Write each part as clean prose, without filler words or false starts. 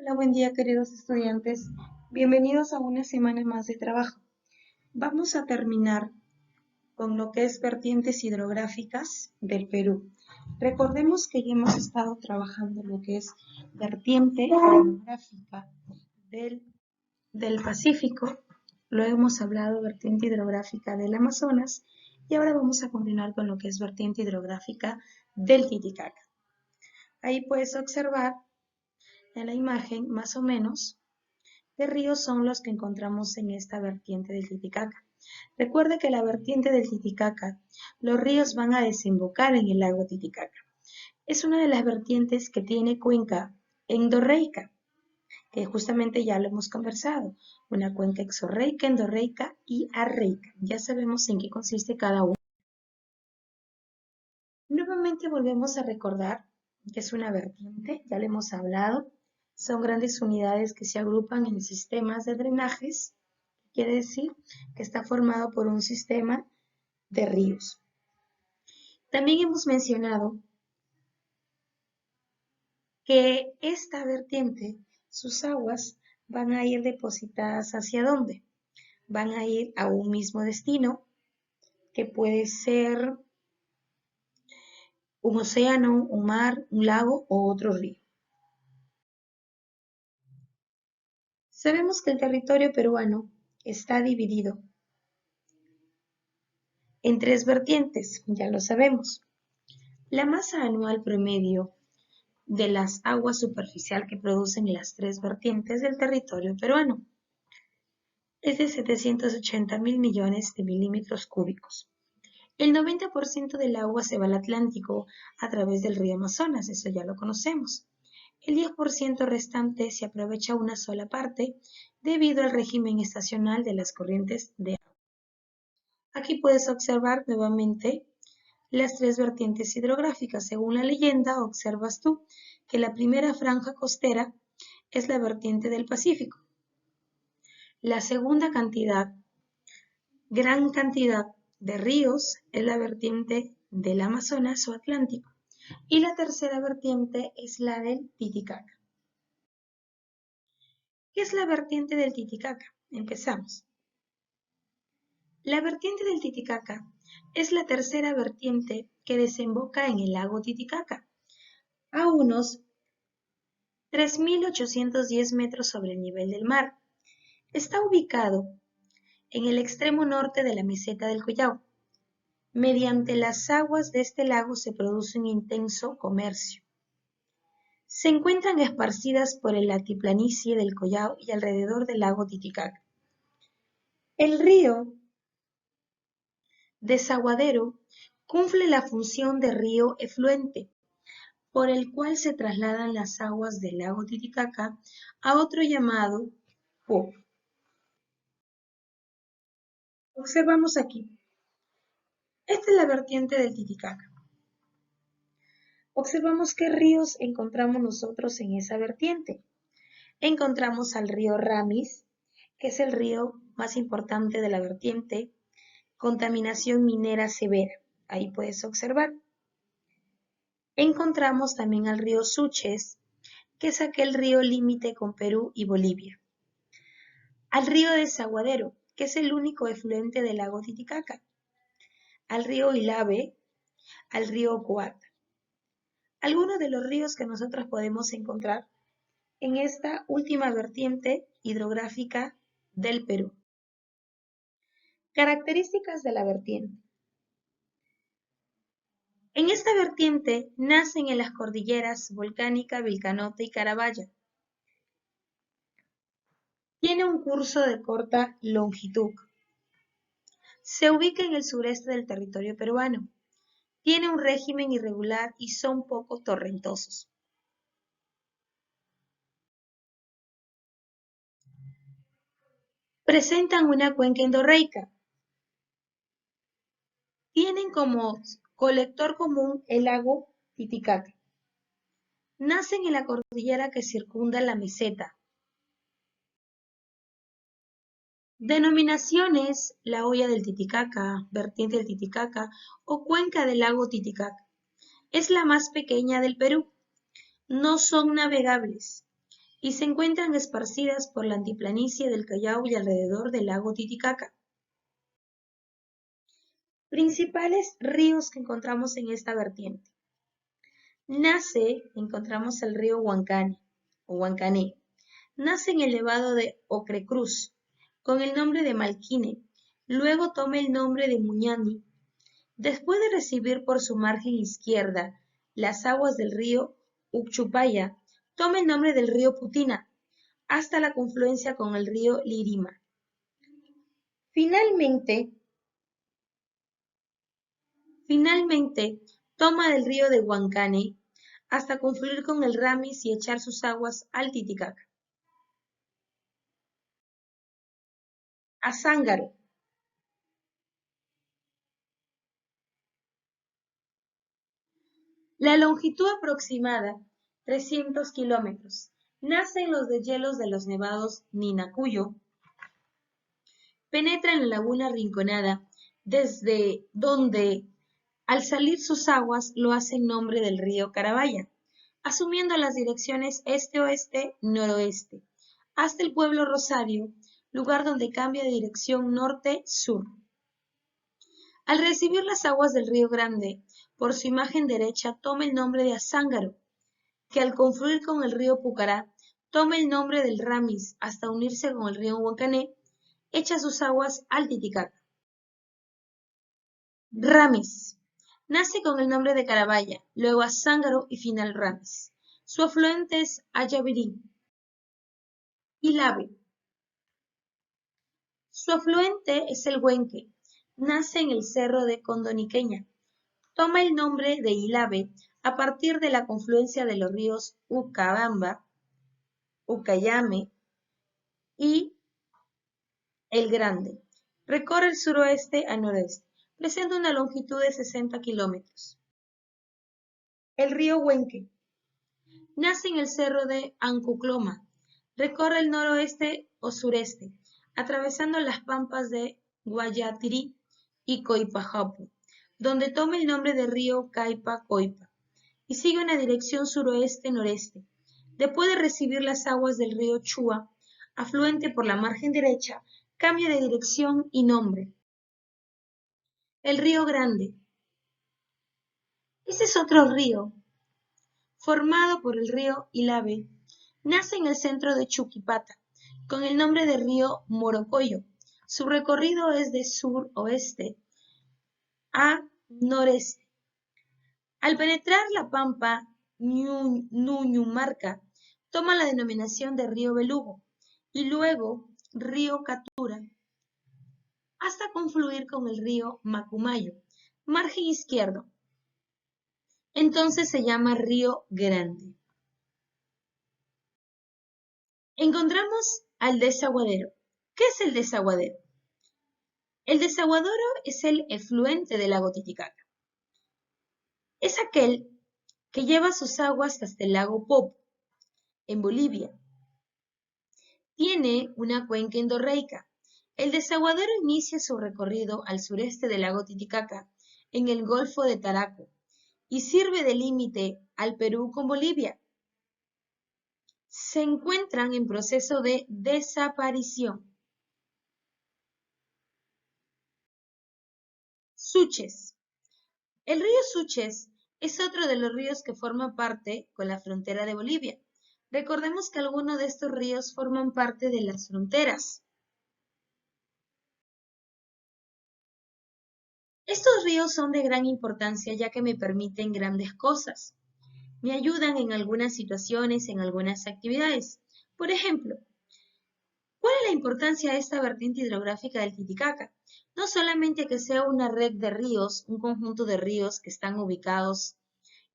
Hola, buen día queridos estudiantes. Bienvenidos a una semana más de trabajo. Vamos a terminar con lo que es vertientes hidrográficas del Perú. Recordemos que ya hemos estado trabajando lo que es vertiente hidrográfica del Pacífico. Luego hemos hablado vertiente hidrográfica del Amazonas y ahora vamos a continuar con lo que es vertiente hidrográfica del Titicaca. Ahí puedes observar en la imagen más o menos qué ríos son los que encontramos en esta vertiente del Titicaca. Recuerde que la vertiente del Titicaca, los ríos van a desembocar en el lago Titicaca. Es una de las vertientes que tiene cuenca endorreica, que justamente ya lo hemos conversado. Una cuenca exorreica, endorreica y arreica. Ya sabemos en qué consiste cada una. Nuevamente volvemos a recordar que es una vertiente, ya lo hemos hablado. Son grandes unidades que se agrupan en sistemas de drenajes. Quiere decir que está formado por un sistema de ríos. También hemos mencionado que esta vertiente, sus aguas van a ir depositadas ¿hacia dónde? Van a ir a un mismo destino, que puede ser un océano, un mar, un lago o otro río. Sabemos que el territorio peruano está dividido en tres vertientes, ya lo sabemos. La masa anual promedio de las aguas superficial que producen las tres vertientes del territorio peruano es de 780.000 millones de milímetros cúbicos. El 90% del agua se va al Atlántico a través del río Amazonas, eso ya lo conocemos. El 10% restante se aprovecha una sola parte debido al régimen estacional de las corrientes de agua. Aquí puedes observar nuevamente las tres vertientes hidrográficas. Según la leyenda, observas tú que la primera franja costera es la vertiente del Pacífico. La segunda gran cantidad de ríos es la vertiente del Amazonas o Atlántico. Y la tercera vertiente es la del Titicaca. ¿Qué es la vertiente del Titicaca? Empezamos. La vertiente del Titicaca es la tercera vertiente que desemboca en el lago Titicaca, a unos 3.810 metros sobre el nivel del mar. Está ubicado en el extremo norte de la meseta del Collao. Mediante las aguas de este lago se produce un intenso comercio. Se encuentran esparcidas por el altiplanicie del Collao y alrededor del lago Titicaca. El río Desaguadero cumple la función de río efluente, por el cual se trasladan las aguas del lago Titicaca a otro llamado Po. Observamos aquí. Esta es la vertiente del Titicaca. Observamos qué ríos encontramos nosotros en esa vertiente. Encontramos al río Ramis, que es el río más importante de la vertiente, contaminación minera severa. Ahí puedes observar. Encontramos también al río Suches, que es aquel río límite con Perú y Bolivia. Al río Desaguadero, que es el único efluente del lago Titicaca. Al río Ilave, al río Coata. Algunos de los ríos que nosotros podemos encontrar en esta última vertiente hidrográfica del Perú. Características de la vertiente. En esta vertiente nacen en las cordilleras Volcánica, Vilcanota y Carabaya. Tiene un curso de corta longitud. Se ubica en el sureste del territorio peruano. Tiene un régimen irregular y son poco torrentosos. Presentan una cuenca endorreica. Tienen como colector común el lago Titicaca. Nacen en la cordillera que circunda la meseta. Denominaciones: la hoya del Titicaca, vertiente del Titicaca o cuenca del lago Titicaca. Es la más pequeña del Perú. No son navegables. y se encuentran esparcidas por la altiplanicie del Callao y alrededor del lago Titicaca. Principales ríos que encontramos en esta vertiente. Encontramos el río Huancane, o Huancané. Nace en el elevado de Ocrecruz, con el nombre de Malquine, luego toma el nombre de Muñani. Después de recibir por su margen izquierda las aguas del río Ucchupaya, toma el nombre del río Putina, hasta la confluencia con el río Lirima. Finalmente, toma del río de Huancane hasta confluir con el Ramis y echar sus aguas al Titicaca. Azángaro. La longitud aproximada, 300 kilómetros. Nace en los deshielos de los nevados Ninacuyo. Penetra en la laguna Rinconada, desde donde, al salir sus aguas, lo hace en nombre del río Carabaya, asumiendo las direcciones este-oeste, noroeste, hasta el pueblo Rosario, lugar donde cambia de dirección norte-sur. Al recibir las aguas del río Grande, por su imagen derecha toma el nombre de Azángaro, que al confluir con el río Pucará, toma el nombre del Ramis hasta unirse con el río Huancané, echa sus aguas al Titicaca. Ramis. Nace con el nombre de Carabaya, luego Azángaro y final Ramis. Su afluente es Ayavirí. Ilave. Su afluente es el Huenque. Nace en el cerro de Condoniqueña. Toma el nombre de Ilave a partir de la confluencia de los ríos Ucabamba, Ucayame y el Grande. Recorre el suroeste a noreste. Presenta una longitud de 60 kilómetros. El río Huenque. Nace en el cerro de Ancucloma. Recorre el noroeste o sureste, atravesando las pampas de Guayatirí y Coipajapu, donde toma el nombre de río Caipa-Coipa, y sigue una dirección suroeste-noreste. Después de recibir las aguas del río Chua, afluente por la margen derecha, cambia de dirección y nombre. El río Grande. Este es otro río, formado por el río Ilave. Nace en el centro de Chuquipata, con el nombre de río Morocoyo. Su recorrido es de sur-oeste a noreste. Al penetrar la pampa Ñuñumarca, toma la denominación de río Belugo y luego río Catura, hasta confluir con el río Macumayo, margen izquierdo. Entonces se llama río Grande. Encontramos al desaguadero. ¿Qué es el desaguadero? El desaguadero es el efluente del lago Titicaca. Es aquel que lleva sus aguas hasta el lago Popo, en Bolivia. Tiene una cuenca endorreica. El desaguadero inicia su recorrido al sureste del lago Titicaca, en el Golfo de Taraco, y sirve de límite al Perú con Bolivia. Se encuentran en proceso de desaparición. Suches. El río Suches es otro de los ríos que forman parte con la frontera de Bolivia. Recordemos que algunos de estos ríos forman parte de las fronteras. Estos ríos son de gran importancia ya que me permiten grandes cosas. Me ayudan en algunas situaciones, en algunas actividades. Por ejemplo, ¿cuál es la importancia de esta vertiente hidrográfica del Titicaca? No solamente que sea una red de ríos, un conjunto de ríos que están ubicados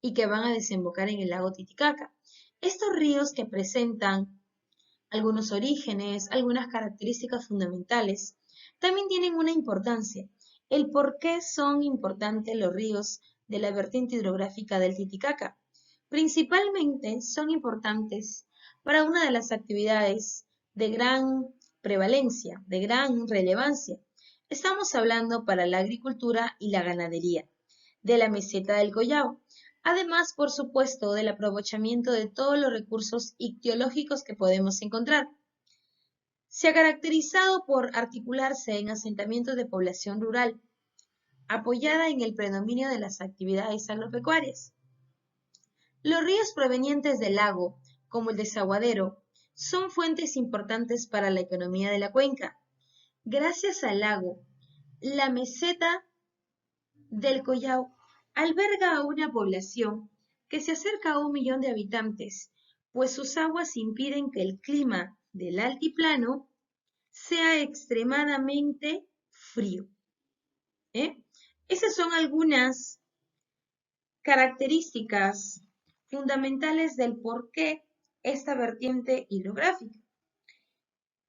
y que van a desembocar en el lago Titicaca. Estos ríos que presentan algunos orígenes, algunas características fundamentales, también tienen una importancia. El por qué son importantes los ríos de la vertiente hidrográfica del Titicaca. Principalmente son importantes para una de las actividades de gran prevalencia, de gran relevancia. Estamos hablando para la agricultura y la ganadería de la meseta del Collao. Además, por supuesto, del aprovechamiento de todos los recursos ictiológicos que podemos encontrar. Se ha caracterizado por articularse en asentamientos de población rural, apoyada en el predominio de las actividades agropecuarias. Los ríos provenientes del lago, como el desaguadero, son fuentes importantes para la economía de la cuenca. Gracias al lago, la meseta del Collao alberga a una población que se acerca a 1 millón de habitantes, pues sus aguas impiden que el clima del altiplano sea extremadamente frío. Esas son algunas características fundamentales del por qué esta vertiente hidrográfica.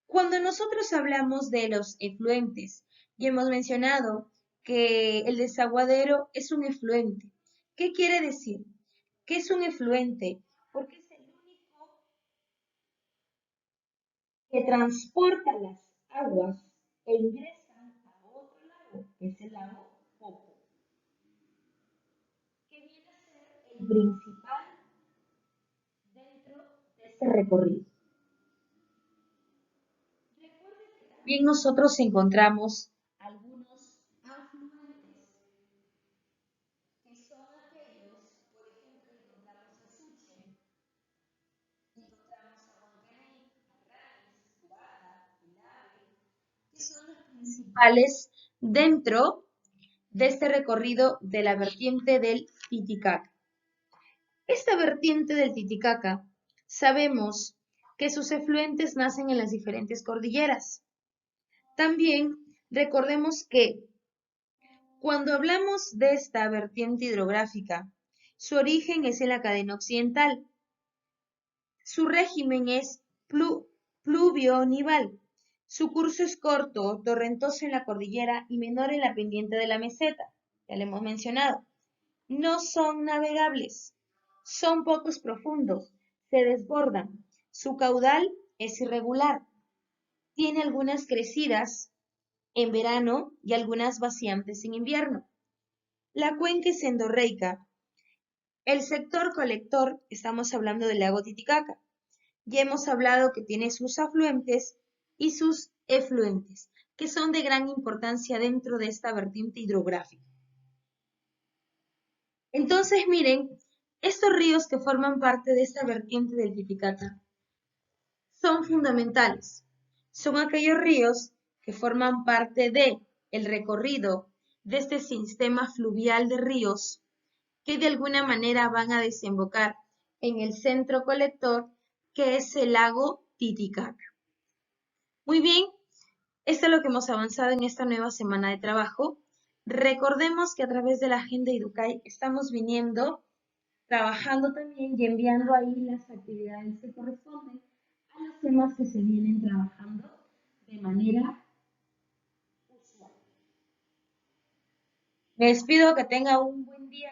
Cuando nosotros hablamos de los efluentes, y hemos mencionado que el desaguadero es un efluente. ¿Qué quiere decir? Que es un efluente porque es el único que transporta las aguas e ingresan a otro lago, que es el lago Popo, que viene a ser el principal dentro de este recorrido. Bien, nosotros encontramos algunos afluentes, que son aquellos, por ejemplo, encontramos a Suche, encontramos a Huancarín, Arranis, Cubata, Ilave, que son los principales dentro de este recorrido de la vertiente del Titicaca. Esta vertiente del Titicaca, sabemos que sus efluentes nacen en las diferentes cordilleras. También recordemos que cuando hablamos de esta vertiente hidrográfica, su origen es en la cadena occidental. Su régimen es pluvio-nival. Su curso es corto, torrentoso en la cordillera y menor en la pendiente de la meseta. Ya lo hemos mencionado. No son navegables. Son pocos profundos. Se desbordan. Su caudal es irregular. Tiene algunas crecidas en verano y algunas vaciantes en invierno. La cuenca es endorreica. El sector colector, estamos hablando del lago Titicaca. Ya hemos hablado que tiene sus afluentes y sus efluentes, que son de gran importancia dentro de esta vertiente hidrográfica. Entonces, miren, estos ríos que forman parte de esta vertiente del Titicaca son fundamentales. Son aquellos ríos que forman parte del recorrido de este sistema fluvial de ríos que de alguna manera van a desembocar en el centro colector que es el lago Titicaca. Muy bien, esto es lo que hemos avanzado en esta nueva semana de trabajo. Recordemos que a través de la Agenda Educay estamos viniendo, trabajando también y enviando ahí las actividades que corresponden a los temas que se vienen trabajando de manera usual. Me despido, que tenga un buen día.